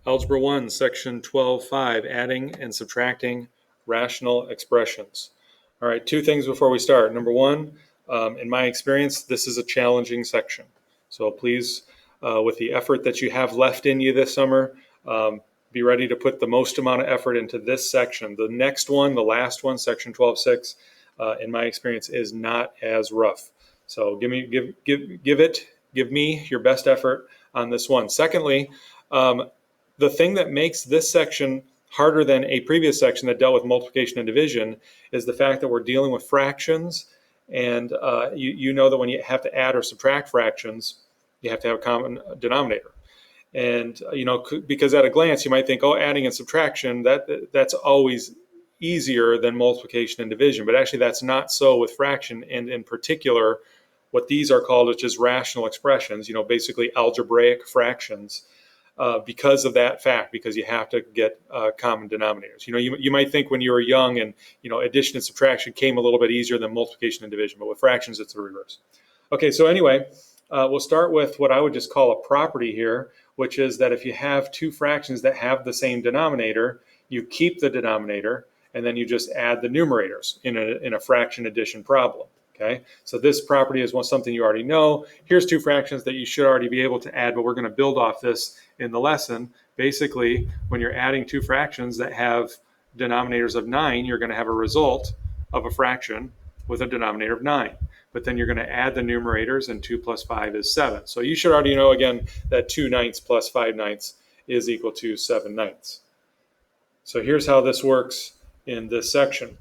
Algebra 1, Section 12.5, adding and subtracting rational expressions. All right, two things before we start. Number one, in my experience, this is a challenging section. So please, with the effort that you have left in you this summer, be ready to put the most amount of effort into this section. The next one, the last one, Section 12.6, in my experience, is not as rough. So give me your best effort on this one. Secondly, the thing that makes this section harder than a previous section that dealt with multiplication and division is the fact that we're dealing with fractions. And you know that when you have to add or subtract fractions, you have to have a common denominator. And, because at a glance, you might think, oh, adding and subtraction, that's always easier than multiplication and division. But actually, that's not so with fraction. And in particular, what these are called, which is rational expressions, basically algebraic fractions. Because of that fact, because you have to get common denominators. You might think when you were young and, addition and subtraction came a little bit easier than multiplication and division, but with fractions, it's the reverse. Okay, so anyway, we'll start with what I would just call a property here, which is that if you have two fractions that have the same denominator, you keep the denominator, and then you just add the numerators in a fraction addition problem. Okay, so this property is something you already know. Here's two fractions that you should already be able to add, but we're going to build off this in the lesson. Basically, when you're adding two fractions that have denominators of 9, you're going to have a result of a fraction with a denominator of 9. But then you're going to add the numerators, and 2 plus 5 is 7. So you should already know, again, that 2 ninths plus 5 ninths is equal to 7 ninths. So here's how this works in this section.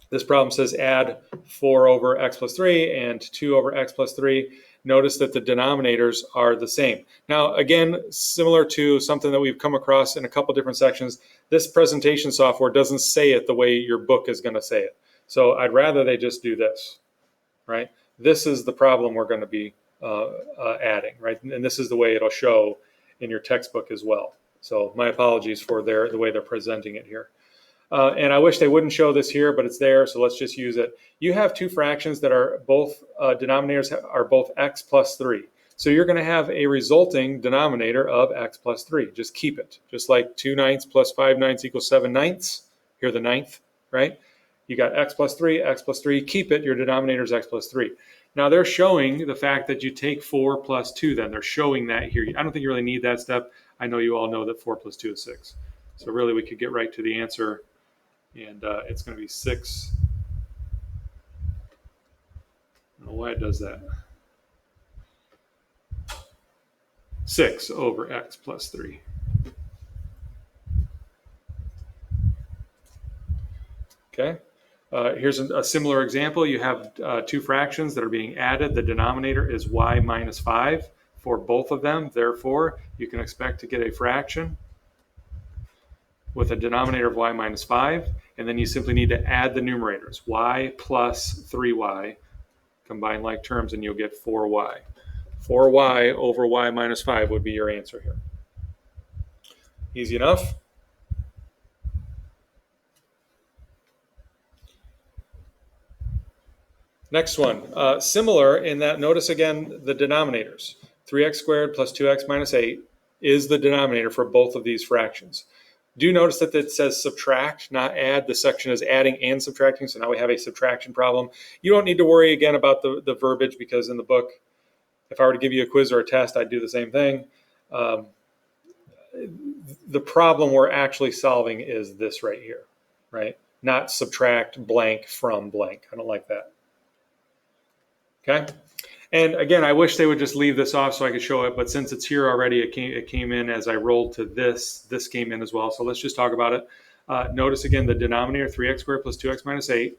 This problem says add 4 over x plus 3 and 2 over x plus 3. Notice that the denominators are the same. Now, again, similar to something that we've come across in a couple different sections, this presentation software doesn't say it the way your book is going to say it. So I'd rather they just do this, right? This is the problem we're going to be adding, right? And this is the way it'll show in your textbook as well. So my apologies for the way they're presenting it here. And I wish they wouldn't show this here, but it's there, so let's just use it. You have two fractions that are both denominators are both x plus 3. So you're going to have a resulting denominator of x plus 3. Just keep it. Just like 2 ninths plus 5 ninths equals 7 ninths. Here the ninth, right? You got x plus 3, keep it. Your denominator is x plus 3. Now they're showing the fact that you take 4 plus 2 then. They're showing that here. I don't think you really need that step. I know you all know that 4 plus 2 is 6. So really we could get right to the answer. And it's going to be 6. I don't know why it does that. 6 over x plus 3. Okay. Here's a similar example. You have two fractions that are being added. The denominator is y minus 5 for both of them. Therefore, you can expect to get a fraction with a denominator of y minus 5, and then you simply need to add the numerators, y plus 3y, combine like terms, and you'll get 4y. 4y over y minus 5 would be your answer here. Easy enough? Next one, similar in that, notice again the denominators. 3x squared plus 2x minus 8 is the denominator for both of these fractions. Do notice that it says subtract, not add. The section is adding and subtracting, so now we have a subtraction problem. You don't need to worry again about the verbiage, because in the book, if I were to give you a quiz or a test, I'd do the same thing. The problem we're actually solving is this right here, right? Not subtract blank from blank. I don't like that. Okay? And again, I wish they would just leave this off so I could show it, but since it's here already, it came in as I rolled to this. This came in as well, so let's just talk about it. Notice again, the denominator, 3x squared plus 2x minus 8,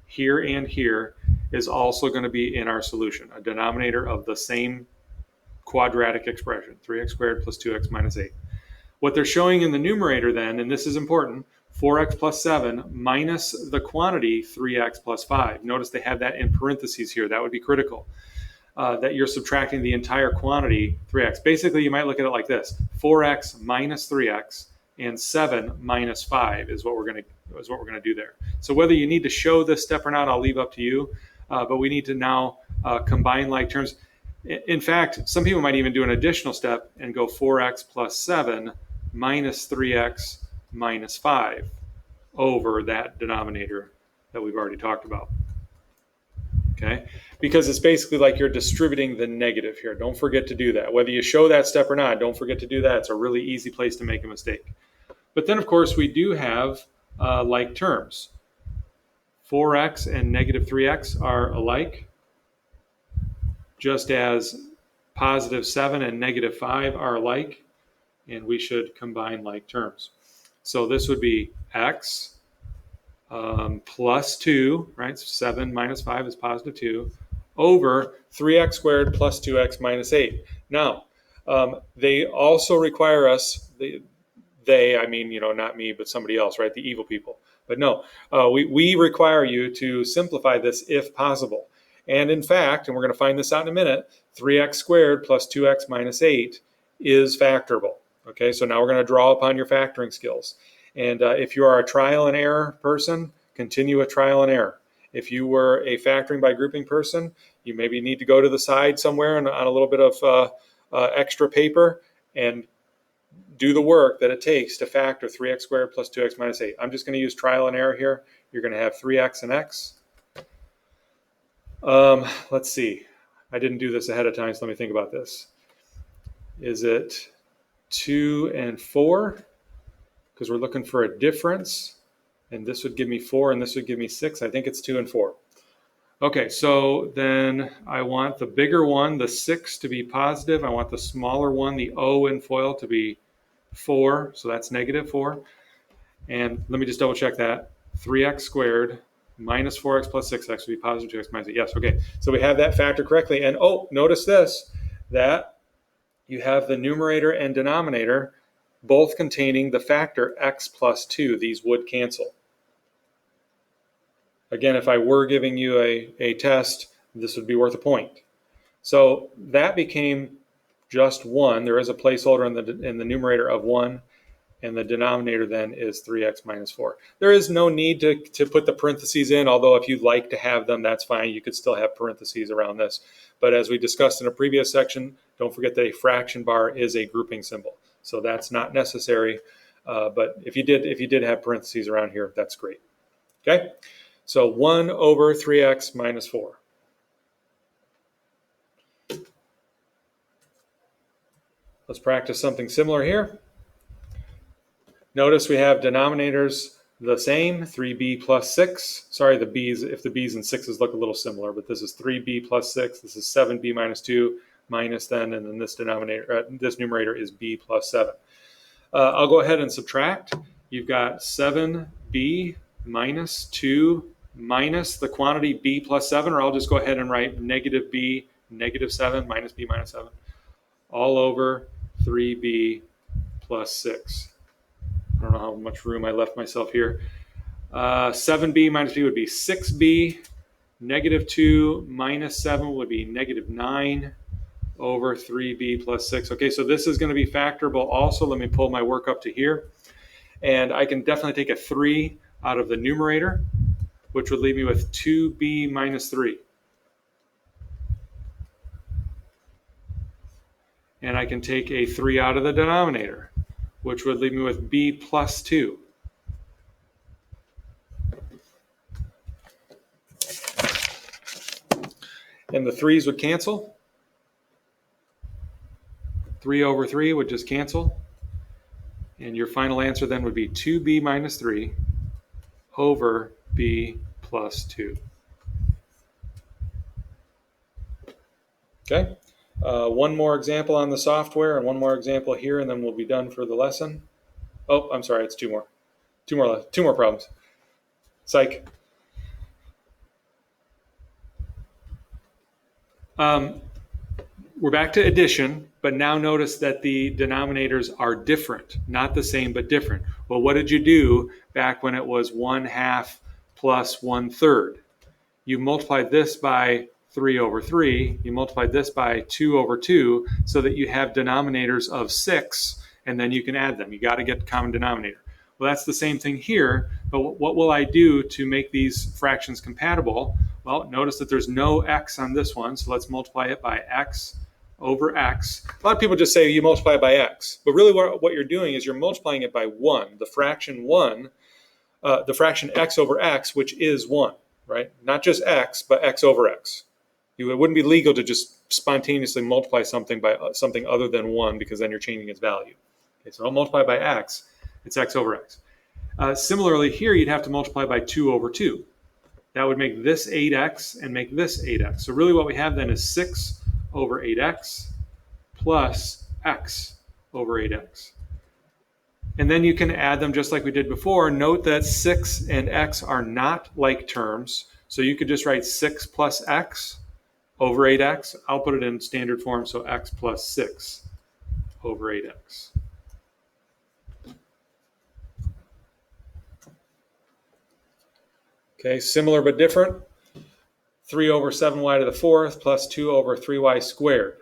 here and here, is also going to be in our solution, a denominator of the same quadratic expression, 3x squared plus 2x minus 8. What they're showing in the numerator then, and this is important, 4x plus 7 minus the quantity 3x plus 5. Notice they have that in parentheses here. That would be critical. That you're subtracting the entire quantity, 3x. Basically, you might look at it like this: 4x minus 3x and 7 minus 5 is what we're going to do there. So whether you need to show this step or not, I'll leave up to you. But we need to now combine like terms. In fact, some people might even do an additional step and go 4x plus 7 minus 3x minus 5 over that denominator that we've already talked about. Okay, because it's basically like you're distributing the negative here. Don't forget to do that. Whether you show that step or not, don't forget to do that. It's a really easy place to make a mistake. But then, of course, we do have like terms. 4x and negative 3x are alike, just as positive 7 and negative 5 are alike, and we should combine like terms. So this would be x plus 2, right? So 7 minus 5 is positive 2, over 3x squared plus 2x minus 8. Now, they also require us, I mean, not me, but somebody else, right? The evil people. But no, we require you to simplify this if possible. And in fact, and we're going to find this out in a minute, 3x squared plus 2x minus 8 is factorable. Okay, so now we're going to draw upon your factoring skills. And if you are a trial and error person, continue with trial and error. If you were a factoring by grouping person, you maybe need to go to the side somewhere and on a little bit of extra paper and do the work that it takes to factor 3x squared plus 2x minus 8. I'm just going to use trial and error here. You're going to have 3x and x. Let's see. I didn't do this ahead of time, so let me think about this. Is it 2 and 4? Because we're looking for a difference. And this would give me 4 and this would give me 6. I think it's 2 and 4. Okay, so then I want the bigger one, the 6, to be positive. I want the smaller one, the O in FOIL, to be 4. So that's negative 4. And let me just double check that. 3x squared minus 4x plus 6x would be positive 2x minus 8. Yes, okay. So we have that factor correctly. And oh, notice this, that you have the numerator and denominator both containing the factor x plus 2. These would cancel. Again, if I were giving you a test, this would be worth a point. So that became just 1. There is a placeholder in the numerator of 1, and the denominator then is 3x minus 4. There is no need to put the parentheses in, although if you'd like to have them, that's fine. You could still have parentheses around this. But as we discussed in a previous section, don't forget that a fraction bar is a grouping symbol. So that's not necessary, but if you did have parentheses around here, that's great. Okay, so 1 over 3x minus 4. Let's practice something similar here. Notice we have denominators the same, 3b plus 6. Sorry, if the b's and 6's look a little similar, but this is 3b plus 6. This is 7b minus 2 minus then, and then this numerator is b plus 7. I'll go ahead and subtract. You've got 7b minus 2 minus the quantity b plus 7, or I'll just go ahead and write negative b, negative 7 minus b minus 7, all over 3b plus 6. I don't know how much room I left myself here. 7b minus b would be 6b. Negative 2 minus 7 would be negative 9 over 3b plus 6. Okay, so this is going to be factorable also. Let me pull my work up to here. And I can definitely take a 3 out of the numerator, which would leave me with 2b minus 3. And I can take a 3 out of the denominator, which would leave me with b plus 2. And the 3's would cancel. 3 over 3 would just cancel. And your final answer then would be 2b minus 3 over b plus 2. Okay. One more example on the software and one more example here, and then we'll be done for the lesson. Oh, I'm sorry, it's two more. Two more problems. Psych. We're back to addition, but now notice that the denominators are different. Not the same, but different. Well, what did you do back when it was 1/2 plus 1/3? You multiplied this by 3 over 3. You multiplied this by 2 over 2 so that you have denominators of 6, and then you can add them. You got to get the common denominator. Well, that's the same thing here, but what will I do to make these fractions compatible? Well, notice that there's no x on this one, so let's multiply it by x over x. A lot of people just say you multiply it by x, but really what you're doing is you're multiplying it by 1, the fraction 1, the fraction x over x, which is 1, right? Not just x, but x over x. It wouldn't be legal to just spontaneously multiply something by something other than 1 because then you're changing its value. Okay, so I'll multiply by x, it's x over x. Similarly, here you'd have to multiply by 2 over 2. That would make this 8x and make this 8x. So really what we have then is 6 over 8x plus x over 8x. And then you can add them just like we did before. Note that 6 and x are not like terms. So you could just write 6 plus x over 8x. I'll put it in standard form, so x plus 6 over 8x. Okay, similar but different. 3 over 7y to the 4th plus 2 over 3y squared.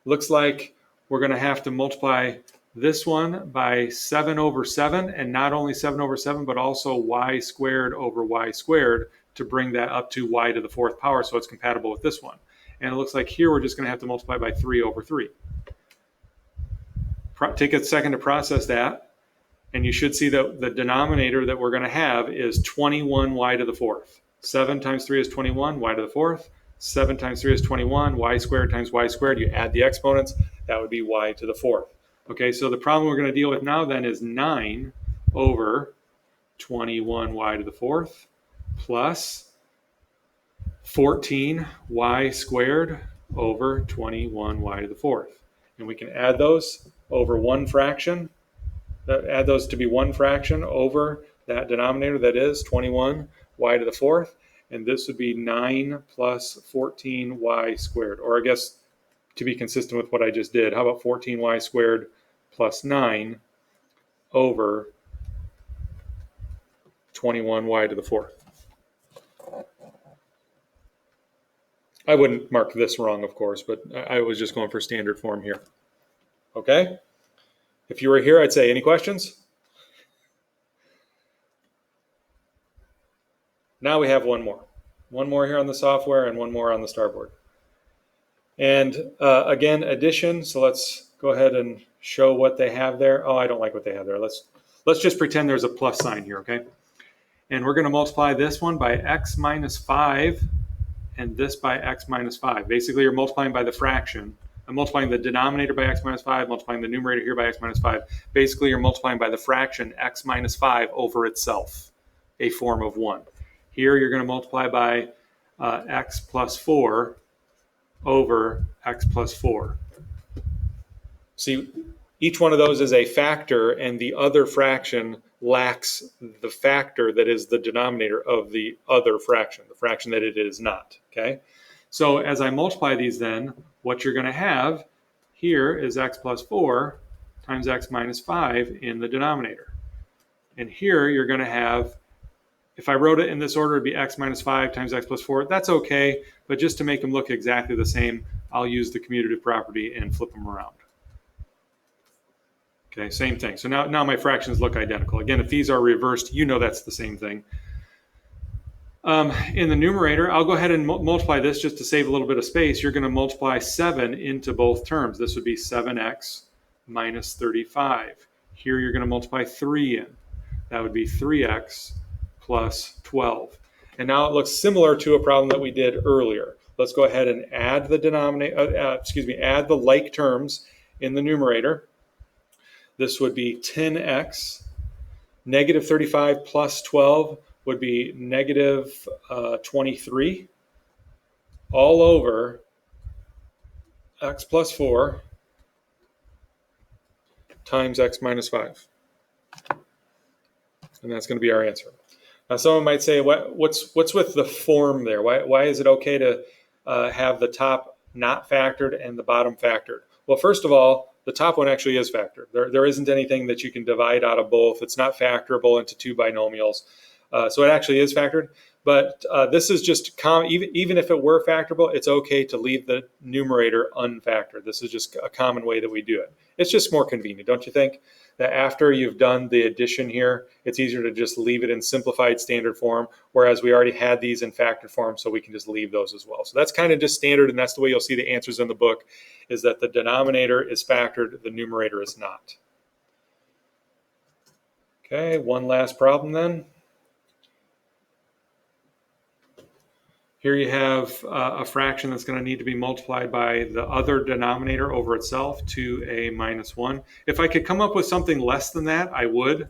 Looks like we're going to have to multiply this one by 7 over 7, and not only 7 over 7, but also y squared over y squared to bring that up to y to the 4th power so it's compatible with this one. And it looks like here we're just going to have to multiply by 3 over 3. Take a second to process that, and you should see that the denominator that we're going to have is 21y to the 4th. 7 times 3 is 21, y to the 4th. 7 times 3 is 21, y squared times y squared. You add the exponents, that would be y to the 4th. Okay, so the problem we're going to deal with now then is 9 over 21y to the 4th plus 14y squared over 21y to the 4th. And we can add those over one fraction, add those to be one fraction over that denominator that is 21y to the 4th. And this would be 9 plus 14y squared. Or I guess to be consistent with what I just did, how about 14y squared plus 9 over 21y to the 4th. I wouldn't mark this wrong, of course, but I was just going for standard form here. Okay? If you were here, I'd say, any questions? Now we have one more. One more here on the software and one more on the starboard. And again, addition. So let's go ahead and show what they have there. Oh, I don't like what they have there. Let's just pretend there's a plus sign here, okay? And we're going to multiply this one by x minus 5 and this by x minus 5. Basically, you're multiplying by the fraction. I'm multiplying the denominator by x minus 5, multiplying the numerator here by x minus 5. Basically, you're multiplying by the fraction x minus 5 over itself, a form of 1. Here, you're going to multiply by x plus 4 over x plus 4. See, each one of those is a factor, and the other fraction lacks the factor that is the denominator of the other fraction, the fraction that it is not, okay? So as I multiply these then, what you're going to have here is x plus 4 times x minus 5 in the denominator. And here you're going to have, if I wrote it in this order, it'd be x minus 5 times x plus 4. That's okay, but just to make them look exactly the same, I'll use the commutative property and flip them around. Okay, same thing. So now my fractions look identical. Again, if these are reversed, you know that's the same thing. In the numerator, I'll go ahead and multiply this just to save a little bit of space. You're going to multiply 7 into both terms. This would be 7x minus 35. Here you're going to multiply 3 in. That would be 3x plus 12. And now it looks similar to a problem that we did earlier. Let's go ahead and add the add the like terms in the numerator. This would be 10x. Negative 35 plus 12 would be negative 23 all over x plus 4 times x minus 5. And that's going to be our answer. Now, someone might say, what's with the form there? Why is it okay to have the top not factored and the bottom factored? Well, first of all, the top one actually is factored. There isn't anything that you can divide out of both. It's not factorable into two binomials. So it actually is factored. But this is just even if it were factorable, it's okay to leave the numerator unfactored. This is just a common way that we do it. It's just more convenient, don't you think? that after you've done the addition here, it's easier to just leave it in simplified standard form, whereas we already had these in factored form, so we can just leave those as well. So that's kind of just standard, and that's the way you'll see the answers in the book, is that the denominator is factored, the numerator is not. Okay, one last problem then. Here you have a fraction that's going to need to be multiplied by the other denominator over itself, 2a minus 1. If I could come up with something less than that, I would,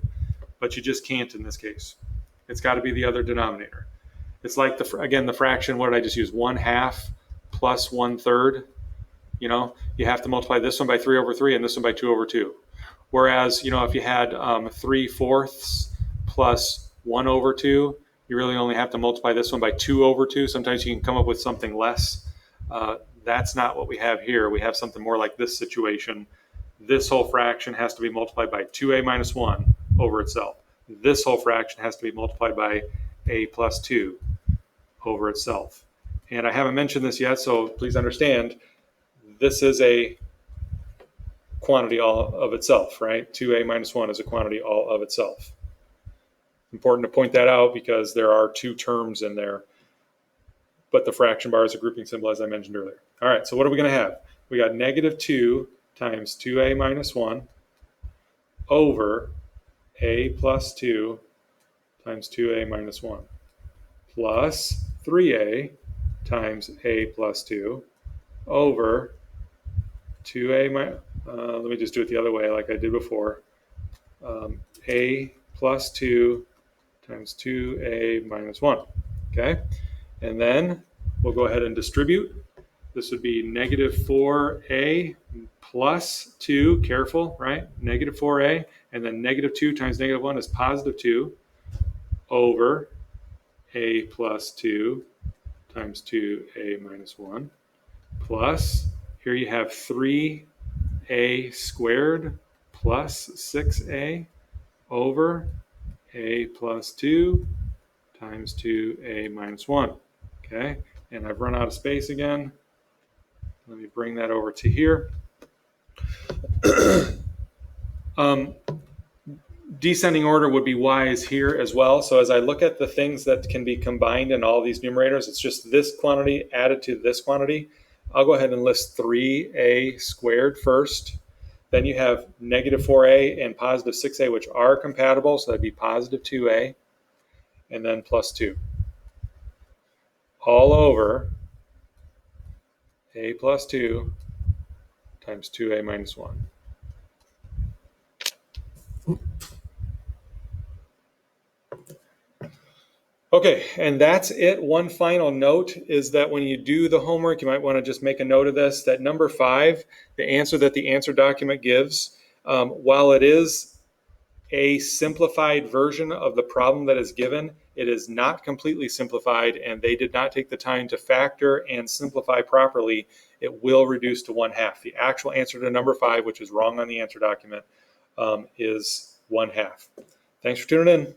but you just can't in this case. It's got to be the other denominator. It's like, again, the fraction, what did I just use? 1/2 plus 1/3. You know, you have to multiply this one by 3 over 3 and this one by 2 over 2. Whereas, you know, if you had 3/4 plus 1 over 2, you really only have to multiply this one by 2 over 2. Sometimes you can come up with something less. That's not what we have here. We have something more like this situation. This whole fraction has to be multiplied by 2a minus 1 over itself. This whole fraction has to be multiplied by a plus 2 over itself. And I haven't mentioned this yet, so please understand, this is a quantity all of itself, right? 2a minus 1 is a quantity all of itself. Important to point that out because there are two terms in there, but the fraction bar is a grouping symbol, as I mentioned earlier. All right, so what are we going to have? We got negative 2 times 2a minus 1 over a plus 2 times 2a minus 1 plus 3a times a plus 2 over 2a minus, let me just do it the other way like I did before, a plus 2 times 2a minus 1, okay? And then we'll go ahead and distribute. This would be negative 4a plus 2, careful, right? Negative 4a, and then negative 2 times negative 1 is positive 2 over a plus 2 times 2a minus 1 plus, here you have 3a squared plus 6a over a plus 2 times 2a minus 1. Okay, and I've run out of space again. Let me bring that over to here. Descending order would be wise here as well. So as I look at the things that can be combined in all these numerators, it's just this quantity added to this quantity. I'll go ahead and list 3a squared first. Then you have negative 4a and positive 6a, which are compatible. So that'd be positive 2a and then plus 2. All over a plus 2 times 2a minus 1. Okay, and that's it. One final note is that when you do the homework, you might want to just make a note of this, that number 5, the answer that the answer document gives, while it is a simplified version of the problem that is given, it is not completely simplified, and they did not take the time to factor and simplify properly. It will reduce to 1/2. The actual answer to number 5, which is wrong on the answer document, is 1/2. Thanks for tuning in.